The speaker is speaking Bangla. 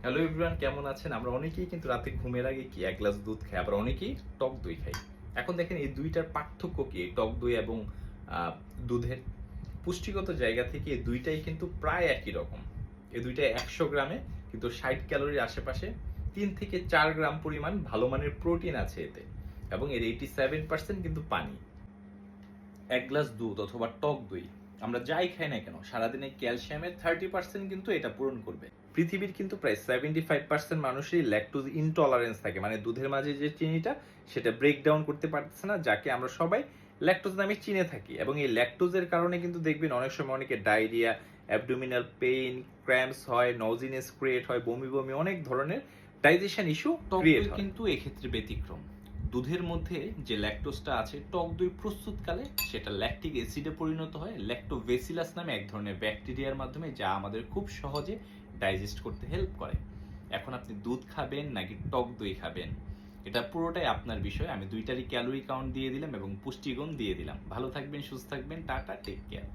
হ্যালো এভরিওয়ান, কেমন আছেন? আমরা অনেকেই কিন্তু রাতে ঘুমের আগে কি এক গ্লাস দুধ খাই, আবার অনেকেই টক দই খাই। এখন দেখেন এই দুইটার পার্থক্য কি? এই টক দই এবং আহ, দুধের পুষ্টিগত জায়গা থেকে এই দুইটাই কিন্তু প্রায় একই রকম। এই দুইটাই 100 গ্রামে কিন্তু 60 ক্যালোরির আশেপাশে 3 থেকে 4 গ্রাম পরিমাণ ভালো মানের প্রোটিন আছে এতে, এবং এর 87% কিন্তু পানি। এক গ্লাস দুধ অথবা টক দই আমরা যাই খাই না কেন সারাদিনে ক্যালসিয়ামের 30% কিন্তু এটা পূরণ করবে। পৃথিবীর কিন্তু প্রায় 75% মানুষেরই ল্যাকটোজ ইনটলারেন্স থাকে, মানে দুধের মাঝে যে চিনিটা সেটা ব্রেক ডাউন করতে পারতেছে না, যাকে আমরা সবাই ল্যাকটোজ নামে চিনে থাকি। এবং এই ল্যাকটোজের কারণে কিন্তু দেখবেন অনেক সময় অনেকে ডায়রিয়া, অ্যাবডোমিনাল পেইন, ক্র্যাম্পস হয়, নজিনেস ক্রিয়েট হয়, বমি বমি অনেক ধরনের ডাইজেশন ইস্যু ক্রিয়েট হয়। কিন্তু এক্ষেত্রে ব্যতিক্রম। দুধের মধ্যে যে ল্যাকটোজটা আছে টক দই প্রস্তুতকালে সেটা ল্যাকটিক অ্যাসিডে পরিণত হয় ল্যাক্টোবেসিলাস নামে এক ধরনের ব্যাকটেরিয়ার মাধ্যমে, যা আমাদের খুব সহজে ডাইজেস্ট করতে হেল্প করে। এখন আপনি দুধ খাবেন নাকি টক দই খাবেন, এটা পুরোটাই আপনার বিষয়। আমি দুইটারই ক্যালোরি কাউন্ট দিয়ে দিলাম এবং পুষ্টিগুণ দিয়ে দিলাম। ভালো থাকবেন, সুস্থ থাকবেন, টাটা, টেক কেয়ার।